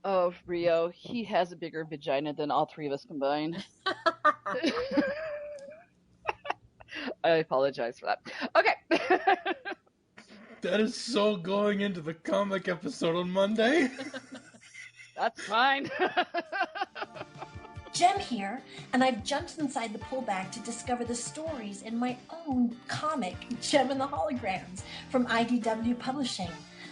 Oh, Rio, he has a bigger vagina than all three of us combined. I apologize for that. Okay. That is so going into the comic episode on Monday. That's fine. Jem here, and I've jumped inside the pullback to discover the stories in my own comic, Jem and the Holograms, from IDW Publishing.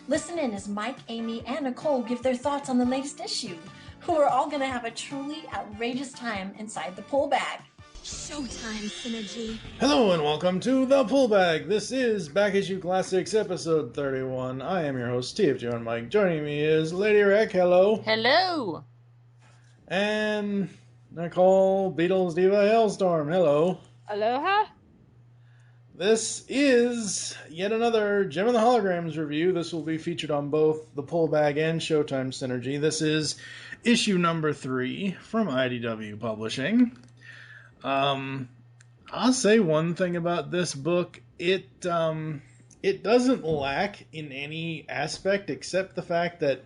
Listen in as Mike, Aimee, and Nicole give their thoughts on the latest issue, who are all going to have a truly outrageous time inside the pullback. ShowTime synergy. Hello and welcome to The Pullback. This is Back Issue Classics episode 31. I am your host, TFG1Mike. Joining me is LadyWreck. Hello. Hello. And Nicole, Beatles, Diva, Hailstorm. Hello. Aloha. This is yet another Jem and the Holograms review. This will be featured on both The Pullback and Showtime Synergy. This is issue number 3 from IDW Publishing. I'll say one thing about this book. It doesn't lack in any aspect except the fact that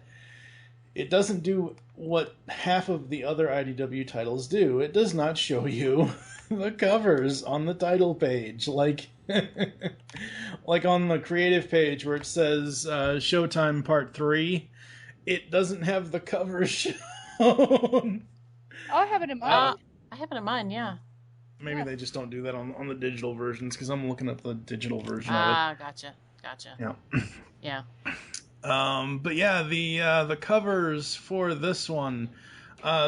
it doesn't do what half of the other IDW titles do. It does not show you the covers on the title page, like like on the creative page where it says Showtime Part 3. It doesn't have the covers shown. I have it in mind. I have it in mind, yeah. Maybe they just don't do that on the digital versions, because I'm looking at the digital version of it. Gotcha. Yeah. Yeah. But yeah, the covers for this one.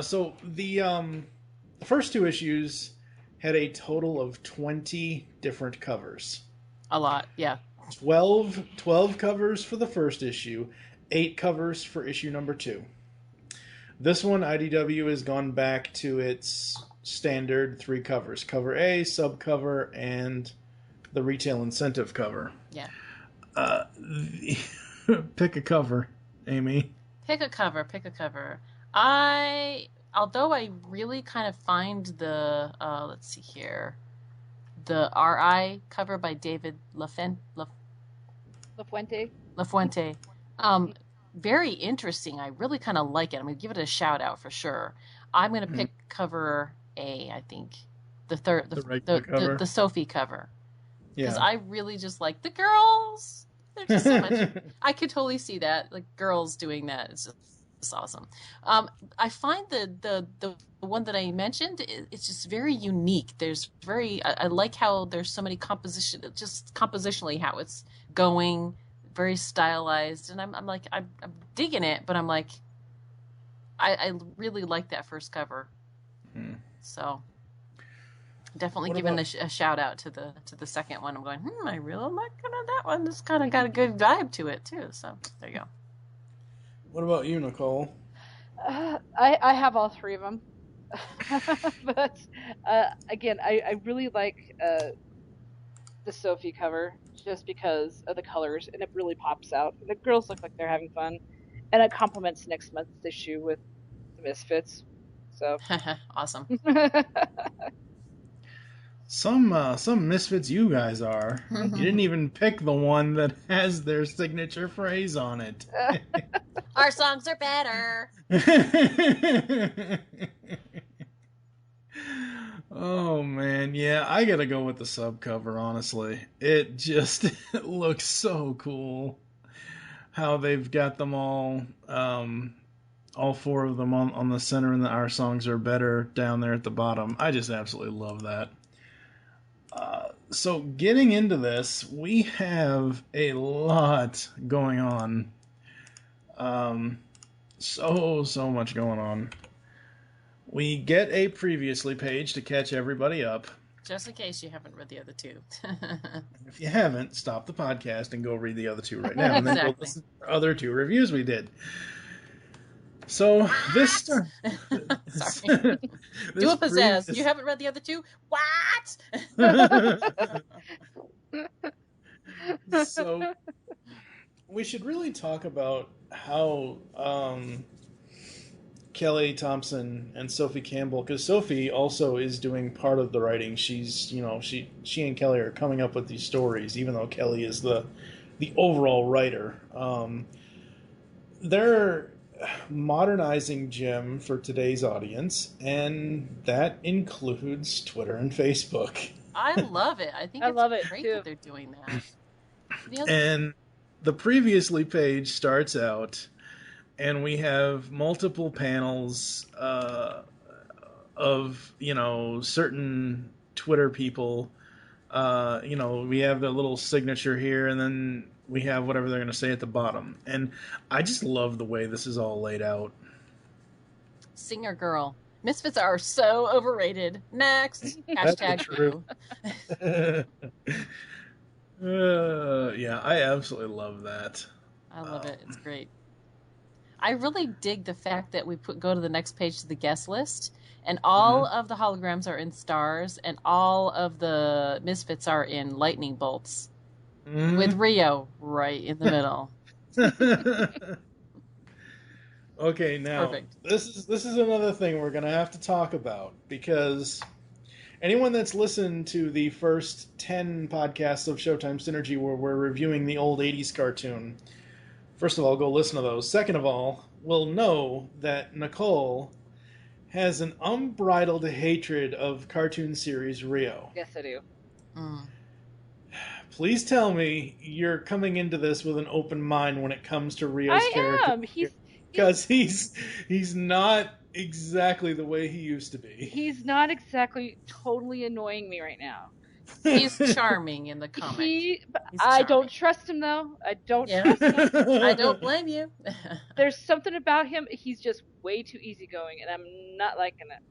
So the first two issues had a total of 20 different covers. A lot, yeah. 12 covers for the first issue, 8 covers for issue number 2. This one, IDW has gone back to its standard 3 covers. Cover A, subcover, and the retail incentive cover. Yeah. Pick a cover, Aimee. Pick a cover. Although I really kind of find the, let's see here, the RI cover by David LaFuente. Very interesting. I really kind of like it. I'm going to give it a shout out for sure. I'm going to pick cover A, I think. The Sophie cover. Because I really just like the girls. They're just so much. I could totally see that. Like girls doing that. It's awesome. I find the one that I mentioned, it's just very unique. I like how there's so many compositionally how it's going, very stylized, and I'm digging it, but I'm like, I really like that first cover. So definitely giving a shout out to the second one. I'm going, I really like that one. It's kind of got a good vibe to it too. So there you go. What about you, Nicole? I have all 3 of them. But again, I really like the Sophie cover just because of the colors, and it really pops out. The girls look like they're having fun, and it complements next month's issue with the Misfits. So awesome. Some Misfits you guys are. You didn't even pick the one that has their signature phrase on it. Our songs are better. Oh man, yeah, I gotta go with the subcover, honestly. It just looks so cool how they've got them all 4 of them on the center, and Our Songs Are Better down there at the bottom. I just absolutely love that. So getting into this, we have a lot going on. So much going on. We get a previously page to catch everybody up. Just in case you haven't read the other 2. If you haven't, stop the podcast and go read the other 2 right now, and then go listen to the other 2 reviews we did. So this Sorry. Do a pizzazz. You haven't read the other 2? What? So we should really talk about how Kelly Thompson and Sophie Campbell, because Sophie also is doing part of the writing. She's, she and Kelly are coming up with these stories, even though Kelly is the overall writer. modernizing Jem for today's audience, and that includes Twitter and Facebook. I love it. I think it's great that they're doing that. And the previously page starts out, and we have multiple panels of, certain Twitter people. We have the little signature here, and then we have whatever they're going to say at the bottom. And I just love the way this is all laid out. Singer girl. Misfits are so overrated. Next. Hashtag true. Yeah, I absolutely love that. I love it. It's great. I really dig the fact that we go to the next page to the guest list, and all of the holograms are in stars, and all of the Misfits are in lightning bolts, with Rio right in the middle. Okay, now Perfect. This is another thing we're gonna have to talk about, because anyone that's listened to the first 10 podcasts of Showtime Synergy where we're reviewing the old 80s cartoon, first of all, go listen to those. Second of all, will know that Nicole has an unbridled hatred of cartoon series Rio. Yes, I do. Please tell me you're coming into this with an open mind when it comes to Rio's character. I am. Because he's not exactly the way he used to be. He's not exactly totally annoying me right now. He's charming in the comic. I don't trust him, though. I don't trust him. I don't blame you. There's something about him. He's just way too easygoing, and I'm not liking it.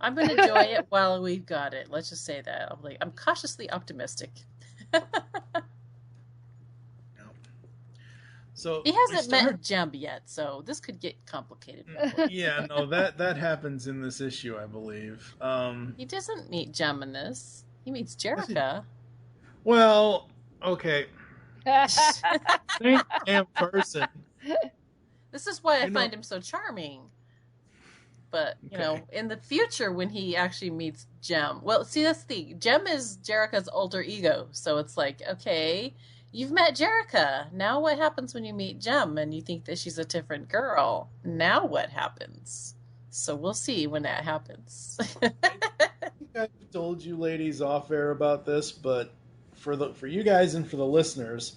I'm going to enjoy it while we've got it. Let's just say that. I'm cautiously optimistic. So he hasn't met Jem yet, so this could get complicated. Yeah, no, that happens in this issue, I believe. He doesn't meet Jem in this. He meets Jerrica. Well, okay. Same damn person. This is why I find him so charming. But, in the future when he actually meets Jem... Well, see, that's the thing. Jem is Jerrica's alter ego, so it's like, okay... You've met Jerrica. Now what happens when you meet Jem and you think that she's a different girl? Now what happens? So we'll see when that happens. I think I told you ladies off air about this, but for you guys and for the listeners,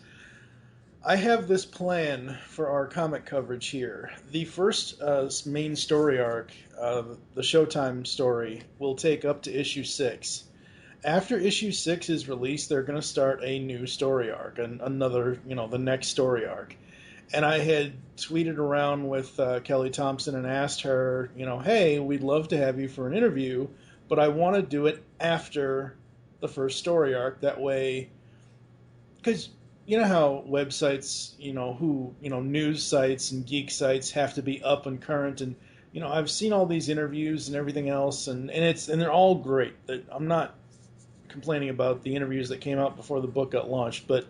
I have this plan for our comic coverage here. The first main story arc, the Showtime story, will take up to issue 6. After issue 6 is released, they're going to start a new story arc, another, the next story arc. And I had tweeted around with Kelly Thompson and asked her, hey, we'd love to have you for an interview, but I want to do it after the first story arc. That way, because you know how websites, news sites and geek sites have to be up and current, and I've seen all these interviews and everything else, and they're all great. I'm not complaining about the interviews that came out before the book got launched, but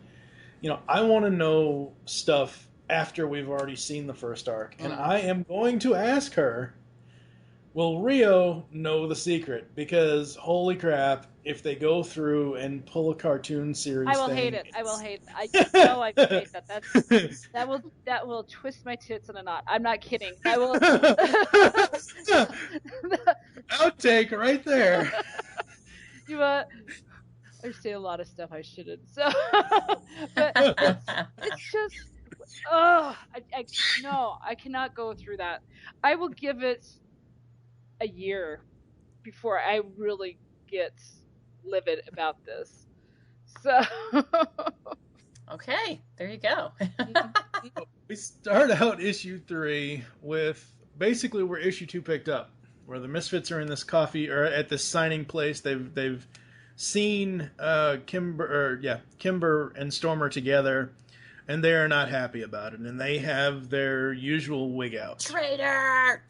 I want to know stuff after we've already seen the first arc, and I am going to ask her, will Rio know the secret? Because holy crap, if they go through and pull a cartoon series, I will hate it. I will hate it. I just know I hate that. That will twist my tits in a knot. I'm not kidding. I will. Outtake right there. I say a lot of stuff I shouldn't. So, but it's just, I cannot go through that. I will give it a year before I really get livid about this. So, okay, there you go. We start out issue 3 with basically where issue 2 picked up, where the Misfits are in this coffee or at this signing place. They've seen Kimber and Stormer together, and they are not happy about it, and they have their usual wig out. Traitor!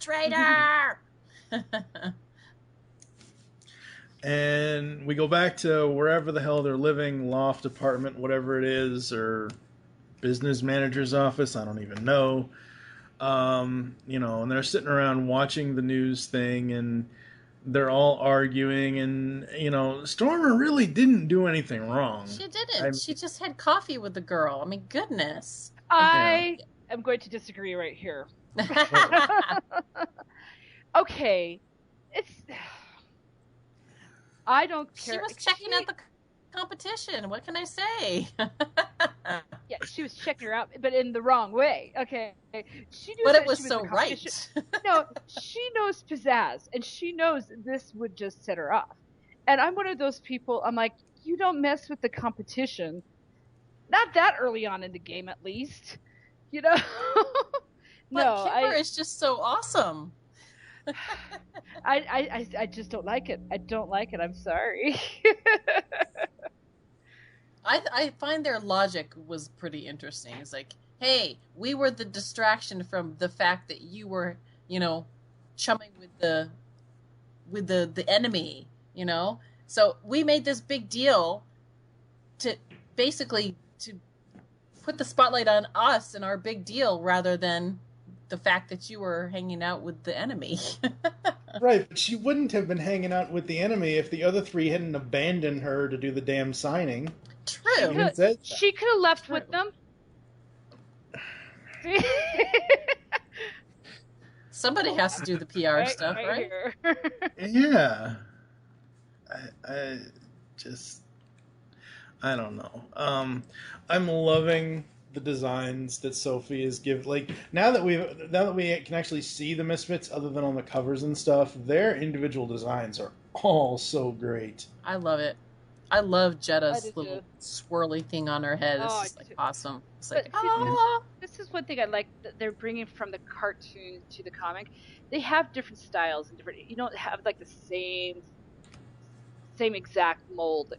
And we go back to wherever the hell they're living, loft, apartment, whatever it is, or business manager's office, I don't even know. And they're sitting around watching the news thing, and they're all arguing, and, Stormer really didn't do anything wrong. She didn't. She just had coffee with the girl. I mean, goodness. I am going to disagree right here. Okay, I don't care. She was checking out the competition. What can I say? Yeah, she was checking her out, but in the wrong way. Okay, she knew but that it was she was so right. No, she knows pizzazz, and she knows this would just set her off. And I'm one of those people. I'm like, you don't mess with the competition. Not that early on in the game, at least. You know. But Kimber is just so awesome. I just don't like it. I don't like it. I'm sorry. I find their logic was pretty interesting. It's like, hey, we were the distraction from the fact that you were, chumming with the enemy, So we made this big deal to basically to put the spotlight on us and our big deal rather than the fact that you were hanging out with the enemy. Right, but she wouldn't have been hanging out with the enemy if the other three hadn't abandoned her to do the damn signing. True. She could have left with them. Somebody has to do the PR stuff, right? Yeah. I don't know. I'm loving the designs that Sophie has given. Like now that we can actually see the Misfits other than on the covers and stuff, their individual designs are all so great. I love it. I love Jetta's little swirly thing on her head. This is awesome. It's like, this is one thing I like that they're bringing from the cartoon to the comic. They have different styles and different. You don't have like the same exact mold.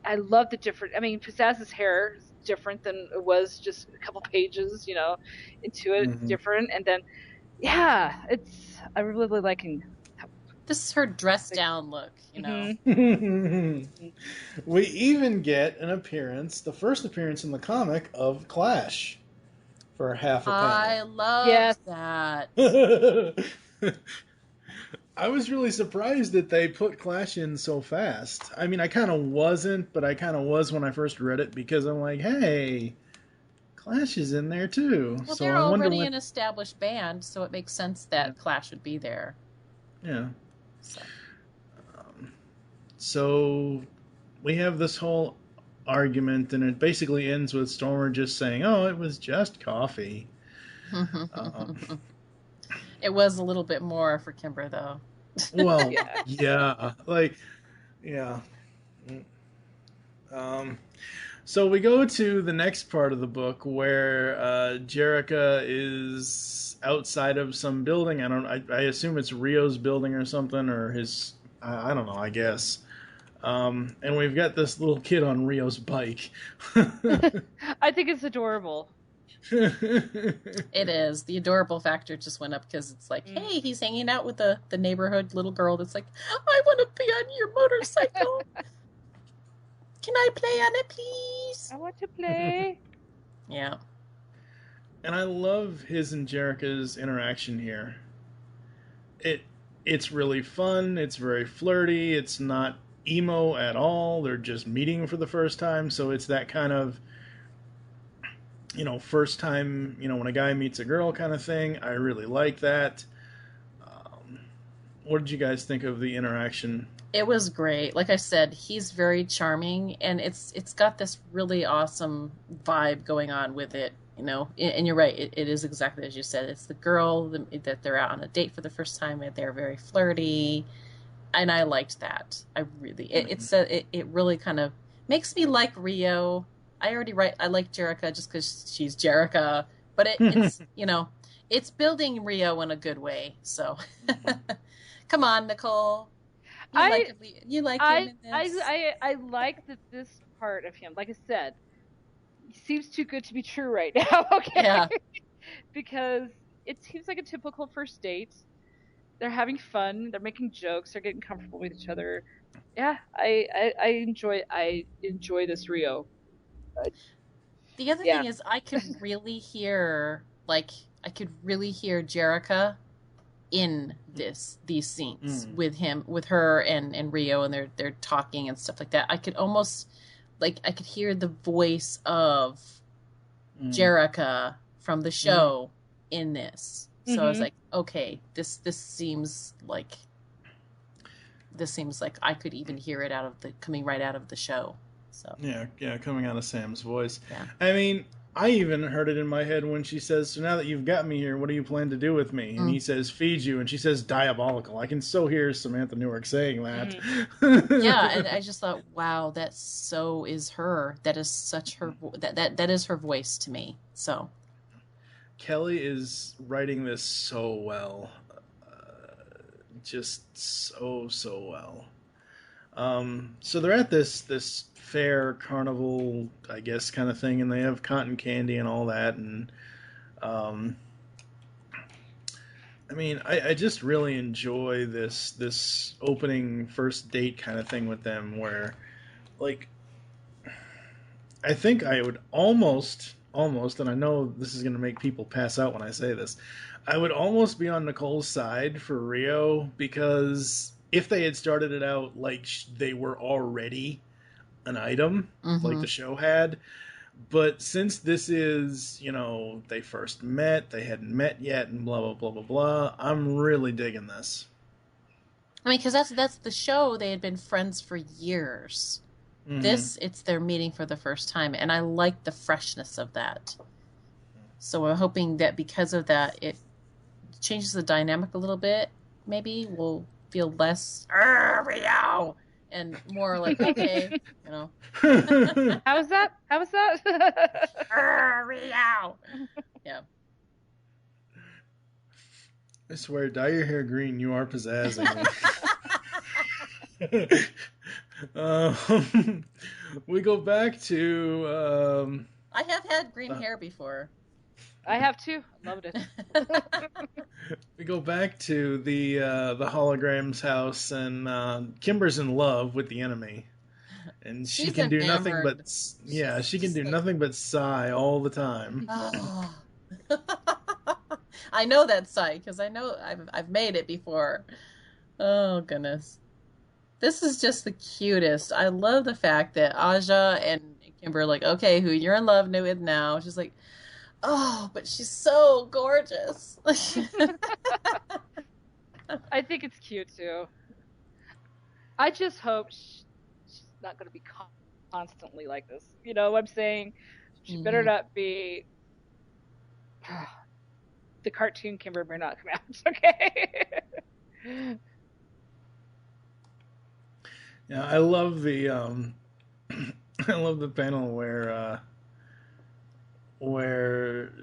I love the different. I mean, Pizzazz's hair is different than it was just a couple pages, into it. It's different, and then I'm really liking. This is her dressed down look, We even get the first appearance in the comic of Clash for half a panel. I love that. I was really surprised that they put Clash in so fast. I mean, I kind of wasn't, but I kind of was when I first read it because I'm like, hey, Clash is in there too. Well, they're already an established band, so it makes sense that Clash would be there. Yeah. So we have this whole argument, and it basically ends with Stormer just saying, "Oh, it was just coffee." It was a little bit more for Kimber, though. Well, yeah. So we go to the next part of the book where Jerrica is outside of some building. I assume it's Rio's building or something, or his. I don't know. I guess. And we've got this little kid on Rio's bike. I think it's adorable. It is. The adorable factor just went up because it's like, hey, he's hanging out with the neighborhood little girl that's like, I want to be on your motorcycle. Can I play on it, please? I want to play. Yeah. And I love his and Jerrica's interaction here. It's really fun. It's very flirty. It's not emo at all. They're just meeting for the first time. So it's that kind of, first time, when a guy meets a girl kind of thing. I really like that. What did you guys think of the interaction? It was great. Like I said, he's very charming, and it's got this really awesome vibe going on with it, And you're right, it is exactly as you said. It's the girl that they're out on a date for the first time, and they're very flirty, and I liked that. I really, it really kind of makes me like Rio. I like Jerrica just because she's Jerrica, but it's it's building Rio in a good way. So, come on, Nicole. You like him in this? I like that this part of him, like I said, he seems too good to be true right now, okay? Yeah. Because it seems like a typical first date. They're having fun, they're making jokes, they're getting comfortable with each other. Yeah, I enjoy this Rio. The other thing is I could really hear Jerrica in these scenes with her and Rio, and they're talking and stuff like that. I could almost I could hear the voice of Jerrica from the show in this. So I was like, okay, this seems like I could even hear it coming right out of the show. So yeah, coming out of Sam's voice. Yeah. I mean, I even heard it in my head when she says, "So now that you've got me here, what do you plan to do with me?" And he says, "Feed you." And she says, "Diabolical." I can so hear Samantha Newark saying that. Yeah, and I just thought, wow, that so is her. That is such her. That is her voice to me. So Kelly is writing this so well, just so well. So they're at this fair carnival, I guess, kind of thing, and they have cotton candy and all that, and I mean, I just really enjoy this opening first date kind of thing with them, where, like, I think I would almost, and I know this is going to make people pass out when I say this, I would almost be on Nicole's side for Rio, because if they had started it out like they were already an item, like the show had, but since this is, they first met, they hadn't met yet, and blah, blah, blah, blah, blah, I'm really digging this. I mean, because that's the show. They had been friends for years. This, it's their meeting for the first time, and I like the freshness of that. So I'm hoping that because of that, it changes the dynamic a little bit. Maybe we'll feel less Rio and more like, okay, How was that? Rio. Yeah. I swear, dye your hair green. You are pizzazzing. We go back to. I have had green hair before. I have too. Loved it. We go back to the Holograms house, and Kimber's in love with the enemy, and she can do nothing but nothing but sigh all the time. Oh. I know that sigh because I know I've made it before. Oh goodness, this is just the cutest. I love the fact that Aja and Kimber are like, okay, who you're in love with now? She's like, oh, but she's so gorgeous. I think it's cute too. I just hope she's not going to be constantly like this. You know what I'm saying? She better not be. The cartoon Kimber better not come out. Okay. Yeah, I love the I love the panel where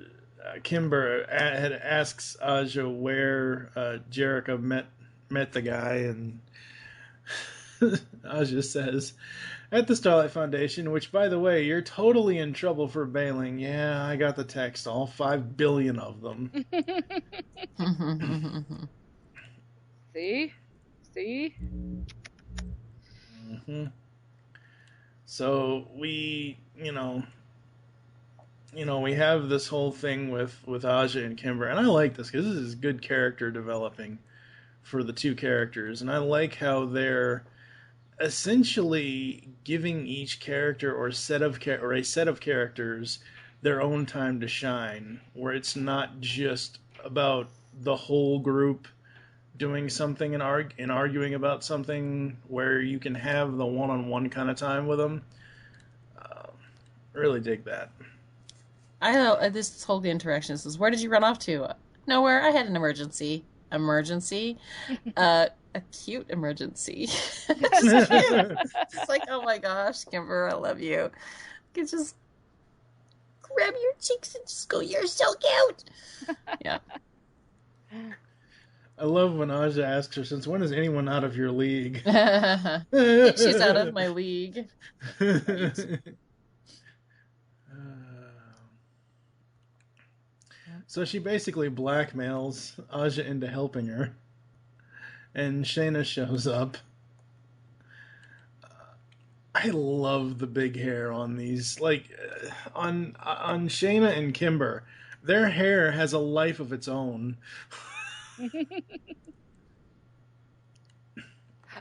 Kimber had asks Aja where Jerica met the guy, and Aja says, at the Starlight Foundation, which, by the way, you're totally in trouble for bailing. Yeah, I got the text, all 5 billion of them. See? So we have this whole thing with Aja and Kimber, and I like this because this is good character developing for the two characters, and I like how they're essentially giving each character or a set of characters their own time to shine, where it's not just about the whole group doing something and arguing about something, where you can have the one-on-one kind of time with them. Really dig that. I know this whole interaction is, where did you run off to? Nowhere. I had an emergency. A cute emergency. It's cute. It's like, oh my gosh, Kimber, I love you. I can just grab your cheeks and just go, you're so cute. Yeah. I love when Aja asks her, since when is anyone out of your league? She's out of my league. So she basically blackmails Aja into helping her. And Shayna shows up. I love the big hair on these. Like, on Shayna and Kimber, their hair has a life of its own.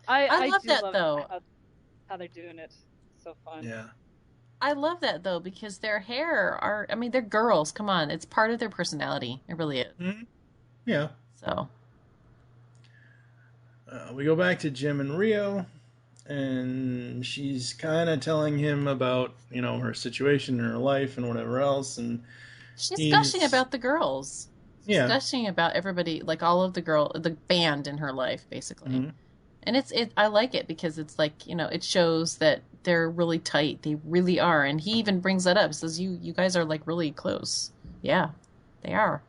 I love that, though. How they're doing it. So fun. Yeah. I love that though, because their hair they're girls. Come on, it's part of their personality. It really is. Mm-hmm. Yeah. So we go back to Jem and Rio, and she's kind of telling him about, her situation in her life and whatever else, and she's gushing about the girls. She's gushing about everybody, like all of the band in her life, basically. Mm-hmm. And I like it because it's like, it shows that they're really tight. They really are. And he even brings that up. He says, you guys are like really close. Yeah, they are.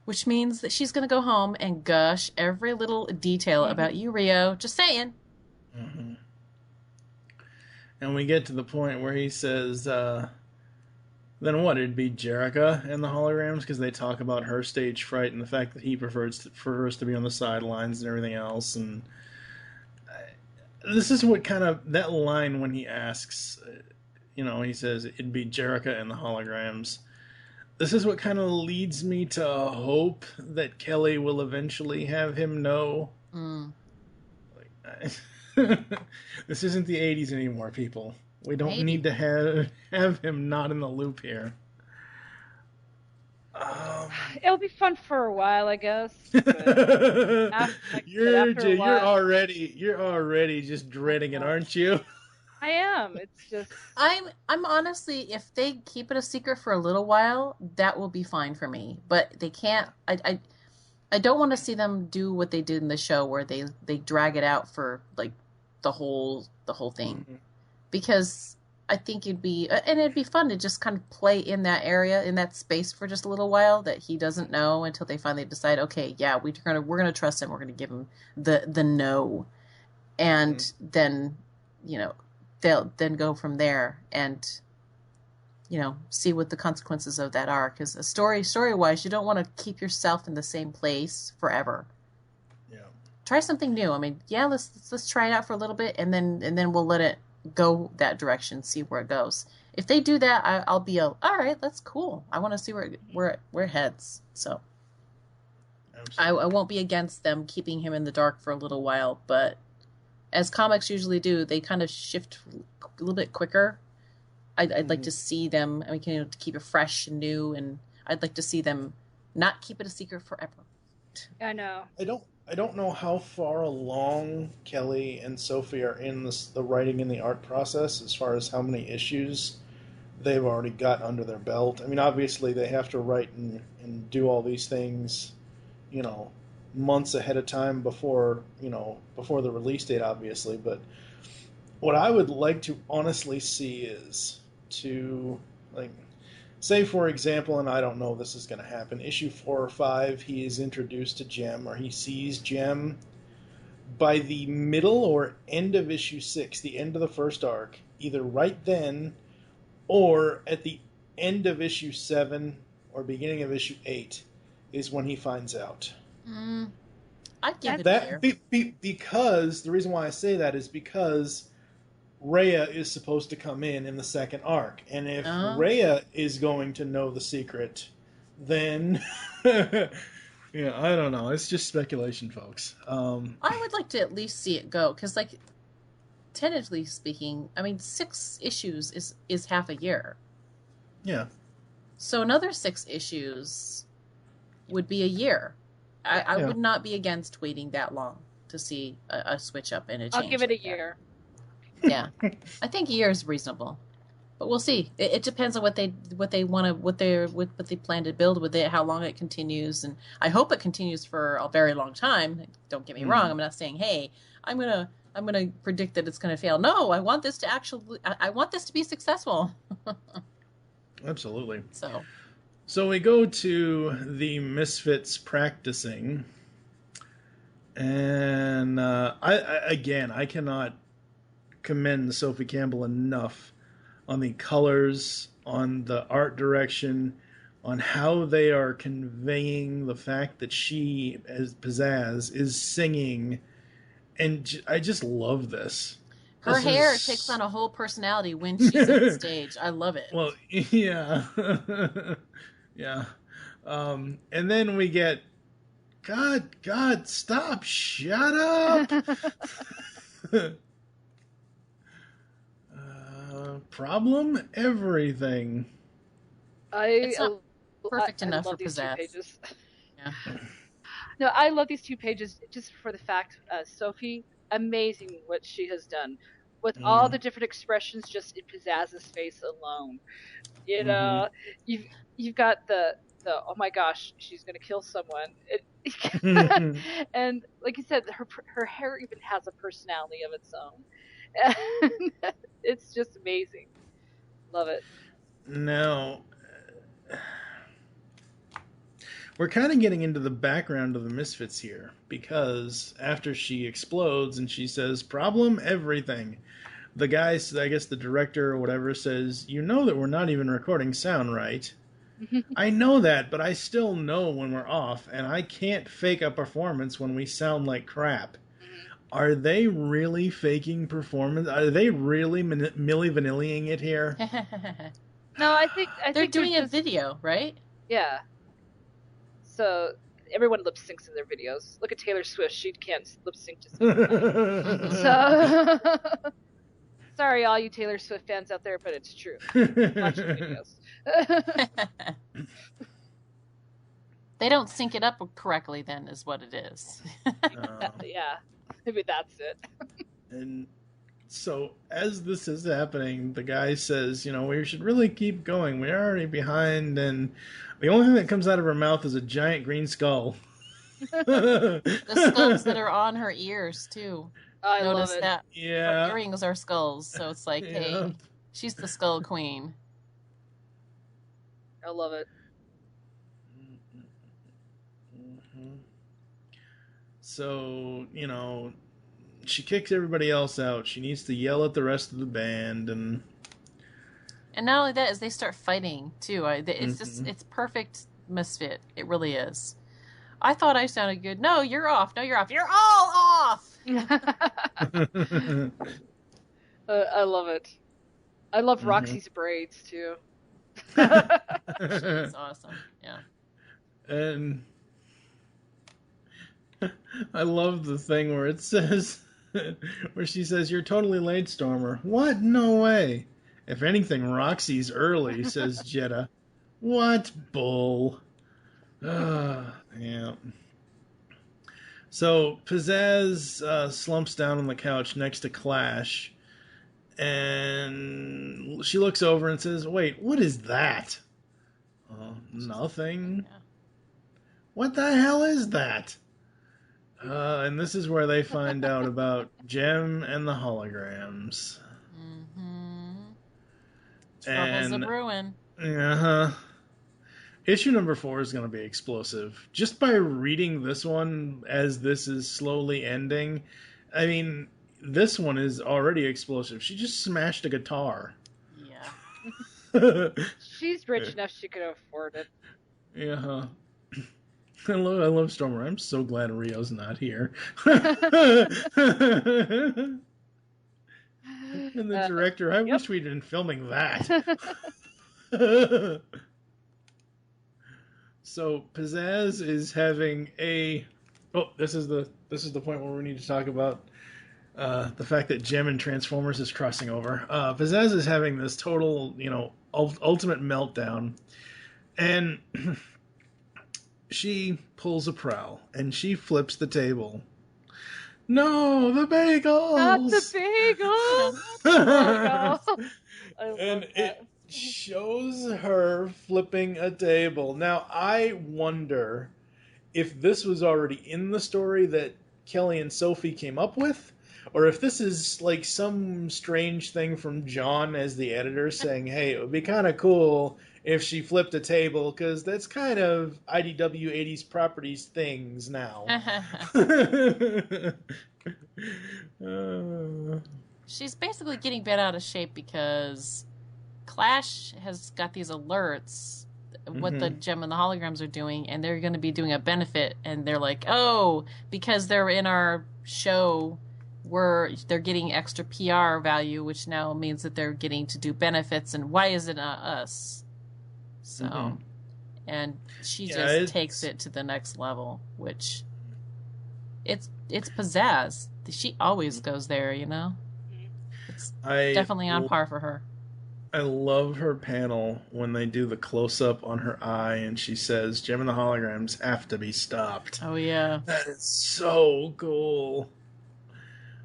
Which means that she's going to go home and gush every little detail about you, Rio. Just saying. Mm-hmm. And we get to the point where he says, then what? It'd be Jerrica and the Holograms, because they talk about her stage fright and the fact that he prefers to be on the sidelines and everything else. And this is what kind of, that line when he asks, he says it'd be Jerrica and the Holograms. This is what kind of leads me to hope that Kelly will eventually have him know. Mm. This isn't the 80s anymore, people. We don't need to have him not in the loop here. It'll be fun for a while, I guess. You're already just dreading it, aren't you? I am. It's just I'm honestly, if they keep it a secret for a little while, that will be fine for me. But they can't. I don't want to see them do what they did in the show, where they drag it out for like the whole thing. Mm-hmm. Because I think it'd be fun to just kind of play in that area, in that space for just a little while that he doesn't know, until they finally decide, okay, yeah, we're gonna trust him, we're gonna give him the no, and then they'll then go from there and see what the consequences of that are. Because story wise, you don't want to keep yourself in the same place forever. Yeah, try something new. I mean, yeah, let's try it out for a little bit, and then we'll let it go that direction, see where it goes. If they do that, I'll be all right, that's cool. I want to see where it heads. So I won't be against them keeping him in the dark for a little while, but as comics usually do, they kind of shift a little bit quicker. I'd like to see them, to keep it fresh and new, and I'd like to see them not keep it a secret forever. I know. I don't know how far along Kelly and Sophie are in the writing and the art process, as far as how many issues they've already got under their belt. I mean, obviously they have to write and do all these things, months ahead of time before the release date, obviously. But what I would like to honestly see is to, say, for example, and I don't know if this is going to happen, issue 4 or 5, he is introduced to Jem, or he sees Jem. By the middle or end of issue 6, the end of the first arc, either right then or at the end of issue 7 or beginning of issue 8 is when he finds out. I'd give it a year. Because the reason why I say that is because Rhea is supposed to come in the second arc, and if Rhea is going to know the secret, then I don't know. It's just speculation, folks. I would like to at least see it go, because, tentatively speaking, 6 issues is half a year. Yeah. So another 6 issues would be a year. I would not be against waiting that long to see a switch up and a change. I'll give it a year. Yeah, I think a year is reasonable, but we'll see. It depends on what they want to, what they plan to build with it, how long it continues, and I hope it continues for a very long time. Don't get me wrong. I'm not saying, hey, I'm gonna predict that it's gonna fail. No, I want this to be successful. Absolutely. So we go to the Misfits practicing, and I cannot commend Sophie Campbell enough on the colors, on the art direction, on how they are conveying the fact that she, as Pizzazz, is singing, and I just love this. Her hair takes on a whole personality when she's on stage. I love it. Well, yeah. Yeah. And then we get, God, stop, shut up. Problem everything. It's not perfect enough for pizzazz. Yeah. No, I love these 2 pages just for the fact, Sophie, amazing what she has done with all the different expressions just in Pizzazz's face alone. You know, you've got the oh my gosh, she's gonna kill someone, and like you said, her hair even has a personality of its own. And it's just amazing. Love it. Now, we're kind of getting into the background of the Misfits here, because after she explodes and she says, problem everything, the guy, I guess the director or whatever, says, you know that we're not even recording sound right. I know that, but I still know when we're off, and I can't fake a performance when we sound like crap. Are they really faking performance? Are they really Milli Vanilli-ing it here? No, I think they're doing a video, right? Yeah. So everyone lip syncs in their videos. Look at Taylor Swift; she can't lip sync to something. So sorry, all you Taylor Swift fans out there, but it's true. Watch the videos. They don't sync it up correctly, then, is what it is. Yeah, maybe that's it. And so, as this is happening, the guy says, you know, we should really keep going. We're already behind, and the only thing that comes out of her mouth is a giant green skull. The skulls that are on her ears, too. I Notice love it. that. Yeah. Her earrings are skulls, so it's like, hey, she's the skull queen. I love it. So, you know, she kicks everybody else out. She needs to yell at the rest of the band, and not only that, is they start fighting too. It's just, it's perfect Misfit. It really is. I thought I sounded good. No, you're off. No, you're off. You're all off. I love it. I love Roxy's braids too. She's awesome. Yeah. And I love the thing where it says, where she says, "You're totally late, Stormer." What? No way. If anything, Roxy's early, says Jetta. What bull? Yeah. So Pizzazz slumps down on the couch next to Clash, and she looks over and says, "Wait, what is that?" Nothing. Yeah. What the hell is that? And this is where they find out about Jem and the holograms. Troubles a brewing. Issue number 4 is going to be explosive. Just by reading this one as this is slowly ending, I mean, this one is already explosive. She just smashed a guitar. Yeah. She's rich enough she could afford it. Yeah. I love Stormer. I'm so glad Rio's not here. And the director, I wish we'd been filming that. So Pizzazz is having a. Oh, this is the point where we need to talk about the fact that Jem and Transformers is crossing over. Pizzazz is having this total, ultimate meltdown, and she pulls a prowl and she flips the table. No, the bagels! Not the bagels! Oh, and it shows her flipping a table. Now, I wonder if this was already in the story that Kelly and Sophie came up with, or if this is like some strange thing from John as the editor saying, hey, it would be kind of cool if she flipped a table, because that's kind of IDW 80s properties things now. She's basically getting bent out of shape because Clash has got these alerts, what the Jem and the holograms are doing, and they're going to be doing a benefit, and they're like, oh, because they're in our show, they're getting extra PR value, which now means that they're getting to do benefits, and why is it not us? So, and she just takes it to the next level, which it's Pizzazz. She always goes there, It's definitely on par for her. I love her panel when they do the close-up on her eye and she says, Jem and the Holograms have to be stopped. Oh, yeah. That is so cool.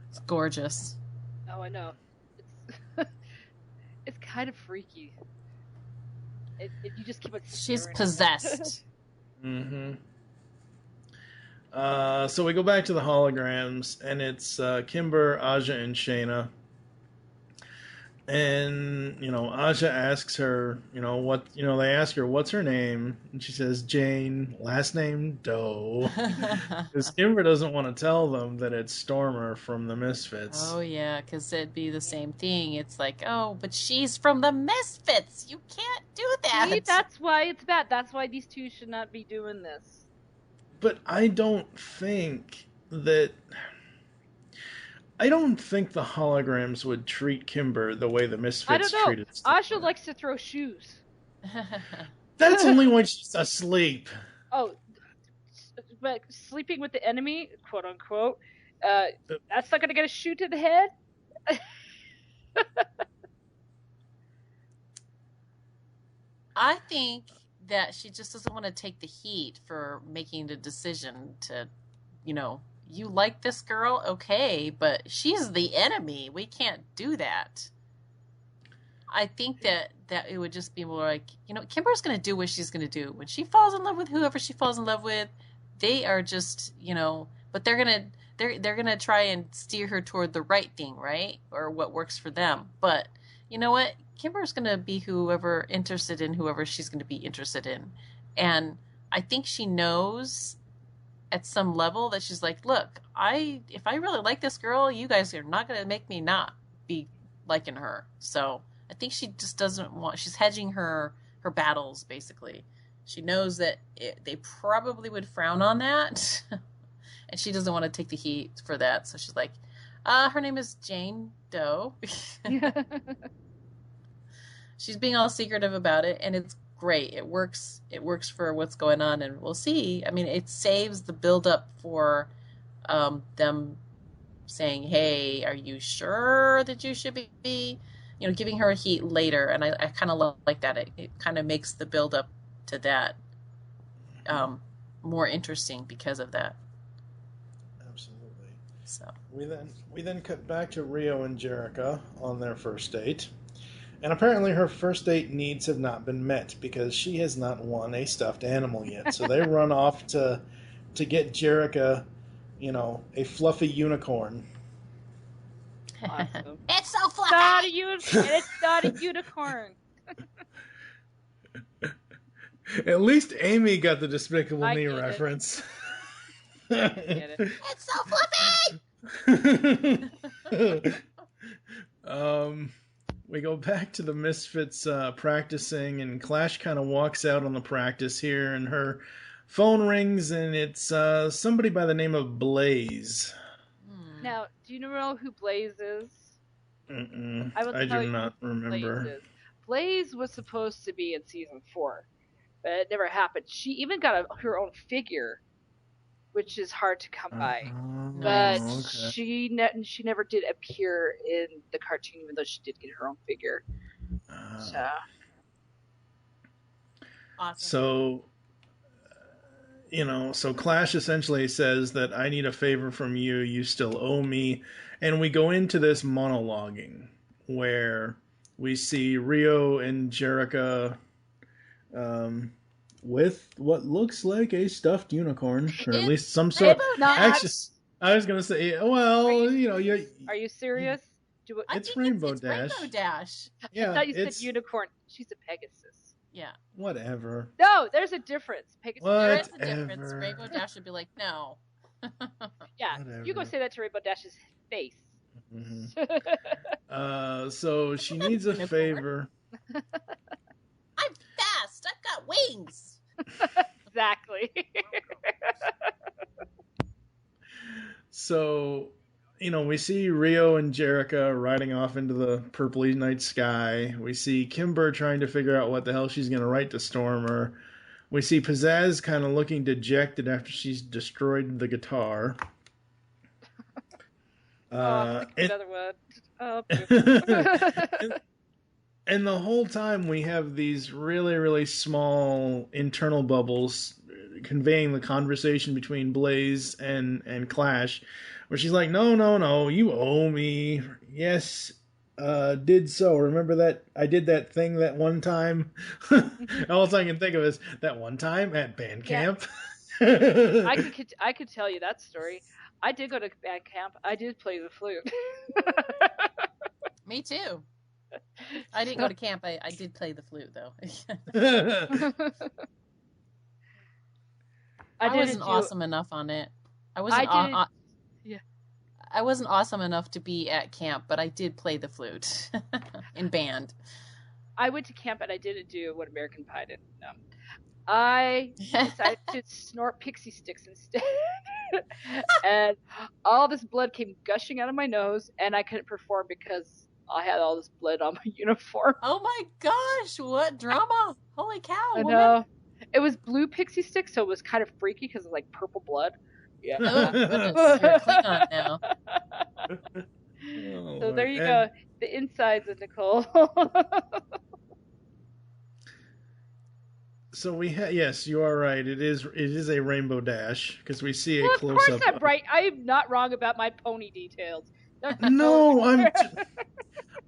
It's gorgeous. Oh, I know. It's kind of freaky. You just keep it. She's possessed. Mm-hmm. So we go back to the holograms, and it's Kimber, Aja, and Shayna. And, Aja asks her, they ask her, what's her name? And she says, Jane, last name, Doe. Because Kimber doesn't want to tell them that it's Stormer from the Misfits. Oh, yeah, because it'd be the same thing. It's like, oh, but she's from the Misfits. You can't do that. See, that's why it's bad. That's why these two should not be doing this. But I don't think the holograms would treat Kimber the way the Misfits treated Stormer. Aja likes to throw shoes. That's only when she's asleep. Oh, but sleeping with the enemy, quote unquote, that's not going to get a shoe to the head? I think that she just doesn't want to take the heat for making the decision to, you like this girl, okay, but she's the enemy. We can't do that. I think that it would just be more like, Kimber's going to do what she's going to do. When she falls in love with whoever she falls in love with, they are just, but they're going to try and steer her toward the right thing, right? Or what works for them. But you know what? Kimber's going to be whoever she's going to be interested in. And I think she knows at some level that she's like, look, if I really like this girl, you guys are not going to make me not be liking her. So I think she just doesn't want, she's hedging her battles, basically. She knows that they probably would frown on that. And she doesn't want to take the heat for that. So she's like, her name is Jane Doe. She's being all secretive about it, and it's great. It works for what's going on, and we'll see. I mean, it saves the build-up for them saying, hey, are you sure that you should be giving her a heat later. And I kind of like that. It kind of makes the build-up to that more interesting because of that. Absolutely. So we then cut back to Rio and Jerica on their first date. And apparently her first date needs have not been met because she has not won a stuffed animal yet. So they run off to get Jerica, a fluffy unicorn. Awesome. It's so fluffy! It's not a unicorn. At least Aimee got the Despicable Me reference. Get it. It's so fluffy! We go back to the Misfits practicing, and Clash kind of walks out on the practice here, and her phone rings, and it's somebody by the name of Blaze. Now, do you know who Blaze is? I do not remember. Blaze was supposed to be in season 4, but it never happened. She even got her own figure, which is hard to come by. But she never did appear in the cartoon, even though she did get her own figure. Awesome. So Clash essentially says that I need a favor from you. You still owe me. And we go into this monologuing where we see Rio and Jerica with what looks like a stuffed unicorn, or at least some sort. Actually, I was gonna say, well, Are you serious? It's Rainbow Dash. Rainbow Dash. Yeah, I thought you said unicorn. She's a Pegasus. Yeah. Whatever. No, there's a difference. Pegasus. There is a difference. Rainbow Dash would be like, no. Yeah, Whatever. You go say that to Rainbow Dash's face. Mm-hmm. So she needs a favor. I'm fast. I've got wings. Exactly. So, we see Rio and Jerica riding off into the purpley night sky. We see Kimber trying to figure out what the hell she's going to write to Stormer. We see Pizzazz kind of looking dejected after she's destroyed the guitar. Another one. Oh, And the whole time we have these really, really small internal bubbles conveying the conversation between Blaze and Clash, where she's like, "No, no, no, you owe me. Yes, did so. Remember that I did that thing that one time." All I can think of is that one time at band camp. Yeah. I could tell you that story. I did go to band camp. I did play the flute. Me too. I didn't go to camp. I did play the flute though. I wasn't awesome enough on it. I wasn't awesome enough to be at camp, but I did play the flute in band. I went to camp and I didn't do what American Pie did. No. I decided to snort pixie sticks instead. And all this blood came gushing out of my nose, and I couldn't perform because I had all this blood on my uniform. Oh my gosh, what drama! Holy cow, I know. It was blue pixie sticks, so it was kind of freaky because of like purple blood. Yeah. Oh, goodness, you're a Klingon now. So there you go. The insides of Nicole. So we yes, you are right. It is a rainbow dash because we see a close up. Of course I'm right. I am not wrong about my pony details. No,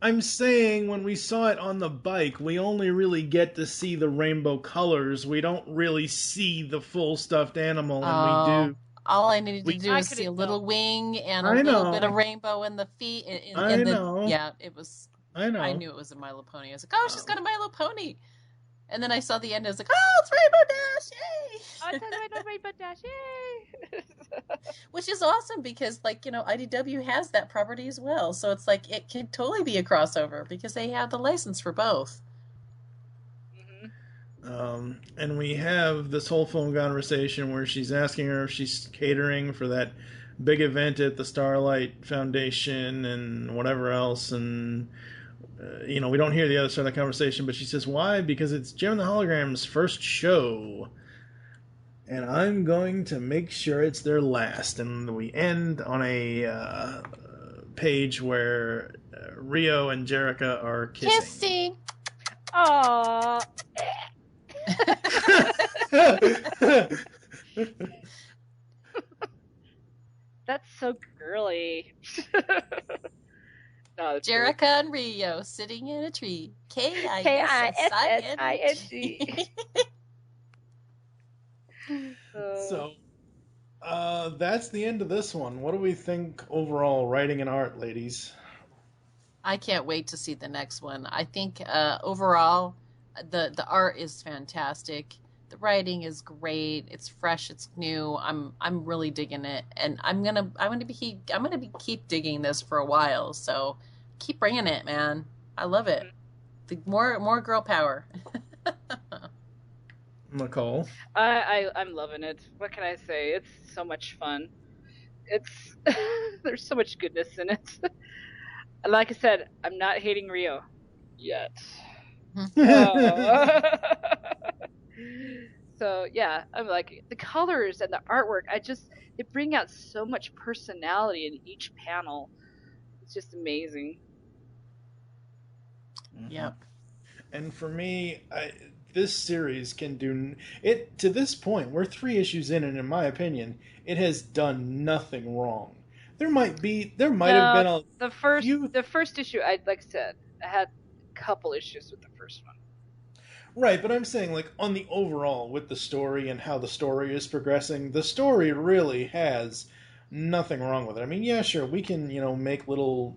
I'm saying when we saw it on the bike, we only really get to see the rainbow colors. We don't really see the full stuffed animal, and we do. All I needed to do was see a little wing and a little bit of rainbow in the feet. Yeah, it was. I know. I knew it was a My Little Pony. I was like, oh, she's got a My Little Pony. And then I saw the end. I was like, oh, it's Rainbow Dash! Yay! I thought Rainbow Dash! Yay! Which is awesome because, like, you know, IDW has that property as well. So it's like it could totally be a crossover because they have the license for both. Mm-hmm. And we have this whole phone conversation where she's asking her if she's catering for that big event at the Starlight Foundation and whatever else, and you know, we don't hear the other side of the conversation, but she says, why? Because it's Jem and the Holograms' first show, and I'm going to make sure it's their last. And we end on a page where Rio and Jerrica are kissing. Aww. That's so girly. No, Jerrica and Rio sitting in a tree. K-I-S-S-I-N-G. So, that's the end of this one. What do we think overall, writing and art, ladies? I can't wait to see the next one. I think overall, the art is fantastic. The writing is great. It's fresh. It's new. I'm really digging it, and I'm gonna keep digging this for a while. So keep bringing it, man. I love it. The more girl power. Nicole, I'm loving it. What can I say? It's so much fun. It's there's so much goodness in it. Like I said, I'm not hating Rio yet. So yeah, I'm like the colors and the artwork. They bring out so much personality in each panel. It's just amazing. Yep. And for me, this series can do it to this point. We're 3 issues in, and in my opinion, it has done nothing wrong. There might have been the first issue. Like I said, I had a couple issues with the first one. Right, but I'm saying, like, on the overall, with the story and how the story is progressing, the story really has nothing wrong with it. I mean, yeah, sure, we can, make little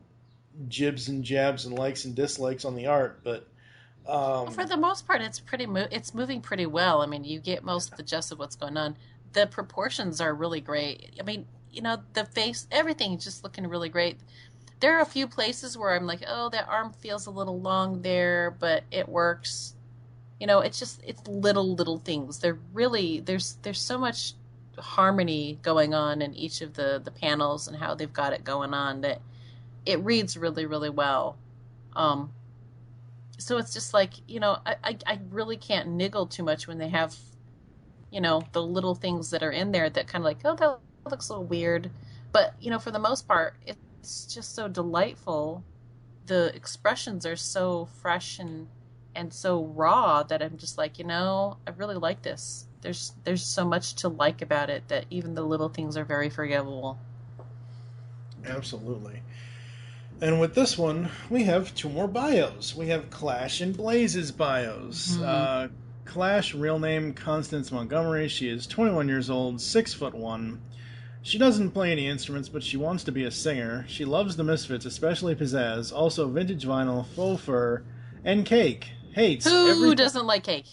jibs and jabs and likes and dislikes on the art, but for the most part, it's moving pretty well. I mean, you get most of the gist of what's going on. The proportions are really great. I mean, the face, everything is just looking really great. There are a few places where I'm like, oh, that arm feels a little long there, but it works. It's little things. There's so much harmony going on in each of the panels and how they've got it going on that it reads really, really well. So it's just like, I really can't niggle too much when they have, the little things that are in there that kind of like, oh, that looks a little weird. But, for the most part, it's just so delightful the expressions are so fresh and so raw that I'm just like, I really like this. There's so much to like about it that even the little things are very forgivable. Absolutely. And with this one, we have 2 more bios. We have Clash and Blaze's bios. Mm-hmm. Clash, real name Constance Montgomery. She is 21 years old, 6'1". She doesn't play any instruments, but she wants to be a singer. She loves the Misfits, especially Pizzazz, also vintage vinyl, faux fur, and cake. Hates Who doesn't like cake?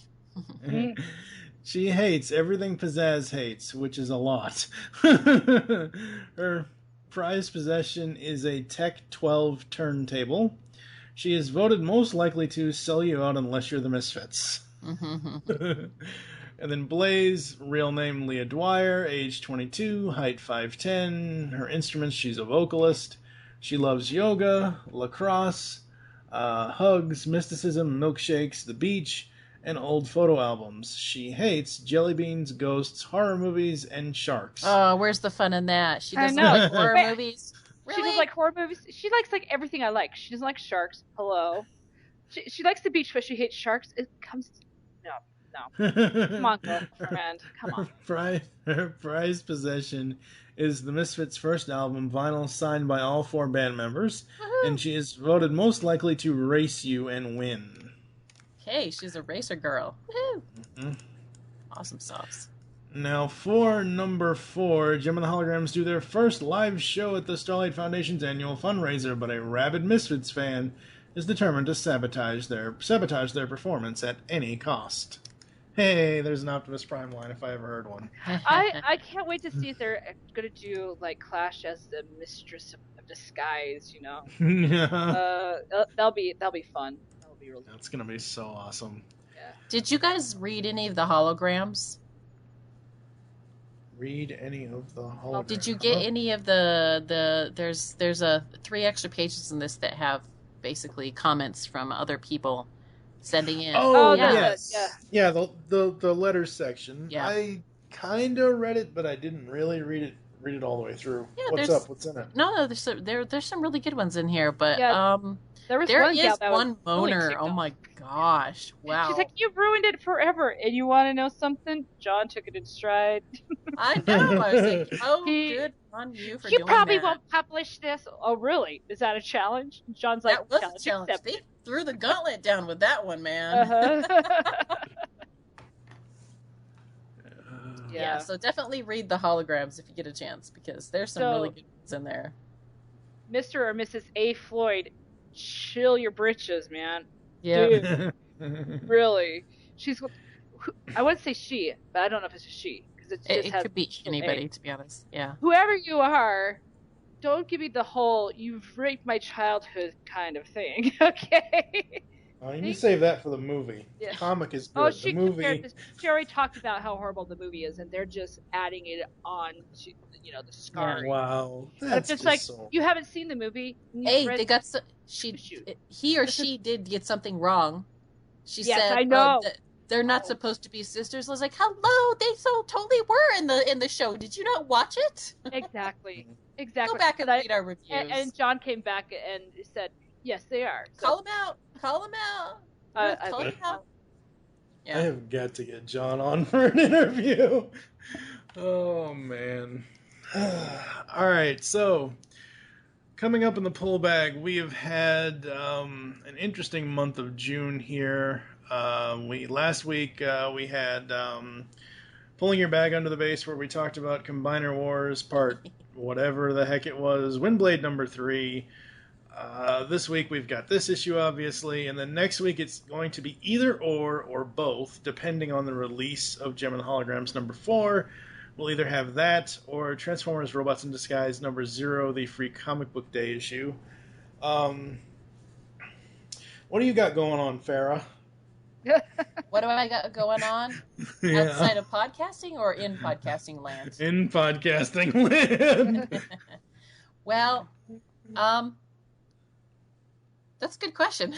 She hates everything Pizzazz hates, which is a lot. Her prized possession is a Tech 12 turntable. She is voted most likely to sell you out unless you're the Misfits. And then Blaze, real name Leah Dwyer, age 22, height 5'10". Her instruments, she's a vocalist. She loves yoga, lacrosse, hugs, mysticism, milkshakes, the beach, and old photo albums. She hates jelly beans, ghosts, horror movies, and sharks. Oh, where's the fun in that? She doesn't like horror movies. Really? She doesn't like horror movies. She likes everything I like. She doesn't like sharks. Hello. She likes the beach, but she hates sharks. It comes. No. Come on, girlfriend. Come on. Her prized possession is the Misfits' first album, vinyl, signed by all 4 band members, and she is voted most likely to race you and win. Hey, she's a racer girl. Woohoo! Mm-hmm. Awesome sauce. Now, for number 4, Jem and the Holograms do their first live show at the Starlight Foundation's annual fundraiser, but a rabid Misfits fan is determined to sabotage their performance at any cost. Hey, there's an Optimus Prime line if I ever heard one. I can't wait to see if they're going to do Clash as the mistress of disguise, Yeah. That'll be fun. That'll be really That's going to be so awesome. Yeah. Did you guys read any of the holograms? Read any of the holograms? Did you get any of the there's 3 extra pages in this that have basically comments from other people sending in. Oh, yes. Yeah, the letters section. Yeah. I kind of read it, but I didn't really read it all the way through. Yeah, What's up? What's in it? No, there's some really good ones in here, but there is one moaner. Really, oh my gosh! Wow. She's like, you ruined it forever, and you want to know something? John took it in stride. I know. I was like, oh, good on you for doing that. You probably won't publish this. Oh, really? Is that a challenge? John's like, that was a challenge. They threw the gauntlet down with that one, man. Yeah, so definitely read the holograms if you get a chance, because there's some really good ones in there. Mr. or Mrs. A. Floyd, chill your britches, man. Yeah. Dude, really. I wouldn't say she, but I don't know if it's a she. It could be anybody, to be honest. Yeah. Whoever you are, don't give me the whole "you've raped my childhood" kind of thing, okay? You can save that for the movie. Yeah. The comic is good. She already talked about how horrible the movie is, and they're just adding it on to the scarring. Wow, that's just you haven't seen the movie. Hey, they got he or she did get something wrong. She said, I know. They're not supposed to be sisters. I was like, hello, they so totally were in the show. Did you not watch it? Exactly. Go back and read our reviews. And John came back and said, yes, they are. So, Call him out. Call him out. Yeah. I have got to get John on for an interview. Oh, man. All right, so coming up in the pull bag, we have had an interesting month of June here. Last week we had Pulling Your Bag Under the Base, where we talked about Combiner Wars part whatever the heck it was, Windblade number 3. This week we've got this issue, obviously, and then next week it's going to be either or both, depending on the release of Jem and the Holograms number 4. We'll either have that or Transformers Robots in Disguise number 0, the free comic book day issue. What do you got going on, Farrah? What do I got going on? Yeah. Outside of podcasting or in podcasting land? In podcasting land. Well, that's a good question.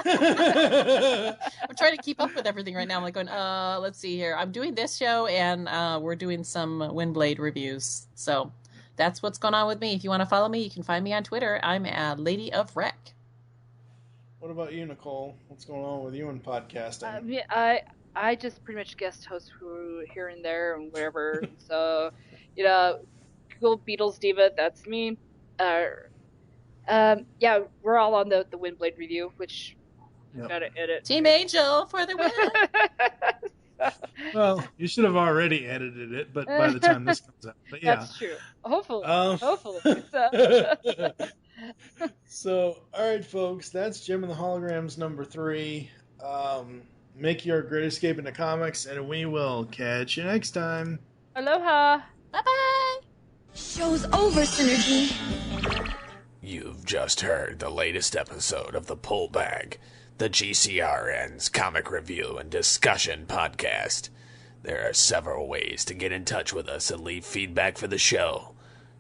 I'm trying to keep up with everything right now. I'm like going, let's see here. I'm doing this show, and we're doing some Windblade reviews. So that's what's going on with me. If you want to follow me, you can find me on Twitter. I'm Lady of Wreck. What about you, Nicole? What's going on with you in podcasting? I just pretty much guest host here and there and wherever. So, Google Beatles Diva, that's me. Yeah, we're all on the Windblade review, which gotta edit. Team Angel for the win. Well, you should have already edited it, but by the time this comes out, but yeah, that's true. Hopefully. So, all right, folks, that's Jem and the Holograms number 3. Make your great escape into comics, and we will catch you next time. Aloha. Bye-bye. Show's over, Synergy. You've just heard the latest episode of The Pull Bag, the GCRN's comic review and discussion podcast. There are several ways to get in touch with us and leave feedback for the show.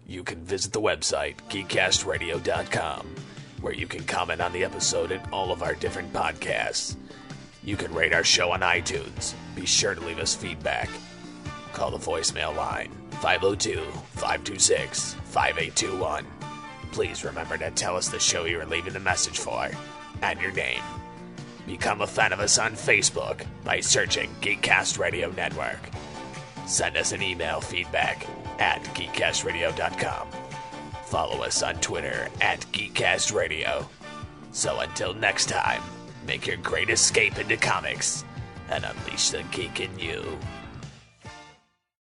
You can visit the website, geekcastradio.com, where you can comment on the episode and all of our different podcasts. You can rate our show on iTunes. Be sure to leave us feedback. Call the voicemail line, 502-526-5821. Please remember to tell us the show you are leaving the message for, and your name. Become a fan of us on Facebook by searching Geekcast Radio Network. Send us an email feedback at geekcastradio.com. Follow us on Twitter at geekcastradio. So until next time, make your great escape into comics and unleash the geek in you.